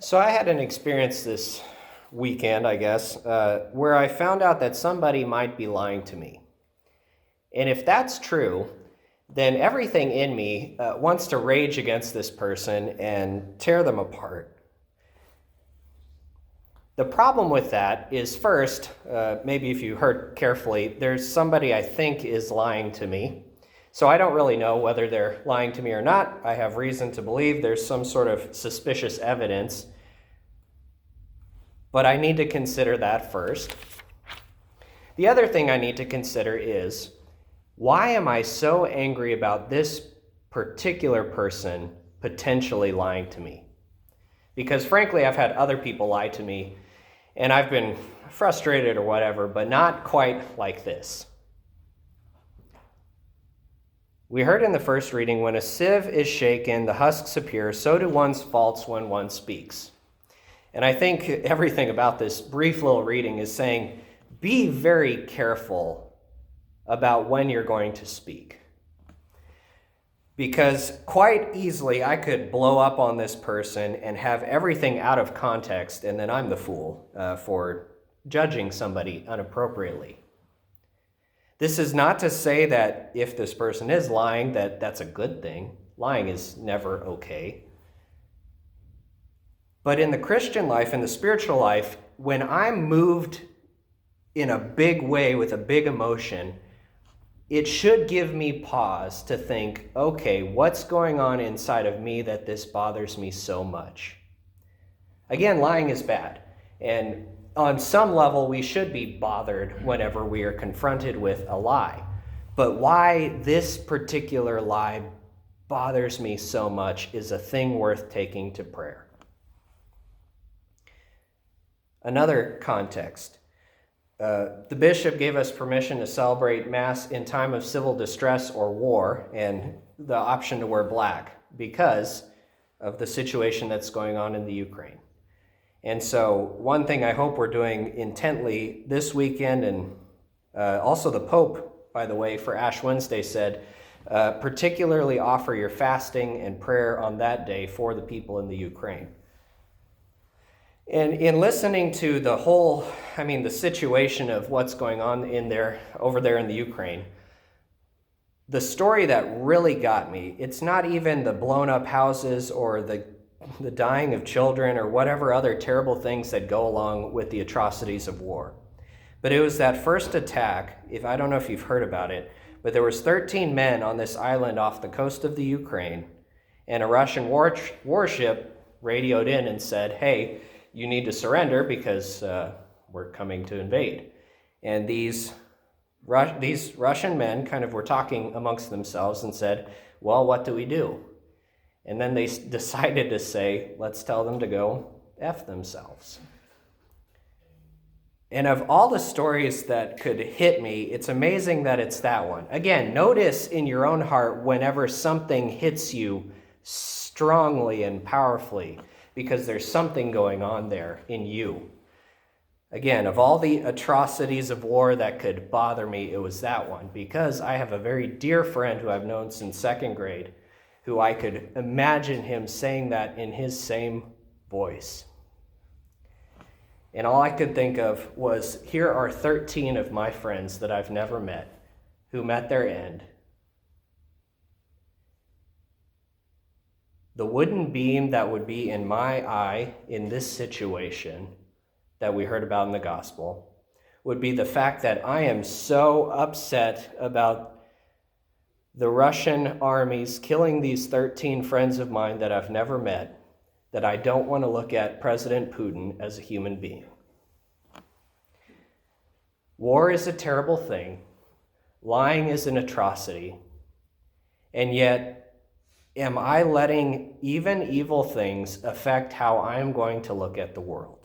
So I had an experience this weekend, I guess, where I found out that somebody might be lying to me. And if that's true, then everything in me wants to rage against this person and tear them apart. The problem with that is first, maybe if you heard carefully, there's somebody I think is lying to me. So I don't really know whether they're lying to me or not. I have reason to believe there's some sort of suspicious evidence. But I need to consider that first. The other thing I need to consider is, why am I so angry about this particular person potentially lying to me? Because frankly, I've had other people lie to me, and I've been frustrated or whatever, but not quite like this. We heard in the first reading, when a sieve is shaken, the husks appear, so do one's faults when one speaks. And I think everything about this brief little reading is saying, be very careful about when you're going to speak. Because quite easily I could blow up on this person and have everything out of context, and then I'm the fool for judging somebody inappropriately. This is not to say that if this person is lying, that that's a good thing. Lying is never okay. But in the Christian life, in the spiritual life, when I'm moved in a big way with a big emotion, it should give me pause to think, okay, what's going on inside of me that this bothers me so much? Again, lying is bad. And on some level, we should be bothered whenever we are confronted with a lie. But why this particular lie bothers me so much is a thing worth taking to prayer. Another context. The bishop gave us permission to celebrate Mass in time of civil distress or war, and the option to wear black because of the situation that's going on in the Ukraine. And so one thing I hope we're doing intently this weekend, and also the Pope, by the way, for Ash Wednesday said, particularly offer your fasting and prayer on that day for the people in the Ukraine. And in listening to the situation of what's going on over there in the Ukraine, the story that really got me, it's not even the blown up houses or the dying of children or whatever other terrible things that go along with the atrocities of war. But it was that first attack, I don't know if you've heard about it, but there was 13 men on this island off the coast of the Ukraine, and a Russian warship radioed in and said, hey, you need to surrender because we're coming to invade. And these Russian men kind of were talking amongst themselves and said, well, what do we do? And then they decided to say, let's tell them to go F themselves. And of all the stories that could hit me, it's amazing that it's that one. Again, notice in your own heart whenever something hits you strongly and powerfully, because there's something going on there in you. Again, of all the atrocities of war that could bother me, it was that one, because I have a very dear friend who I've known since second grade, who I could imagine him saying that in his same voice. And all I could think of was, here are 13 of my friends that I've never met, who met their end. The wooden beam that would be in my eye in this situation that we heard about in the gospel would be the fact that I am so upset about the Russian armies killing these 13 friends of mine that I've never met, that I don't want to look at President Putin as a human being. War is a terrible thing. Lying is an atrocity. And yet, am I letting even evil things affect how I'm going to look at the world?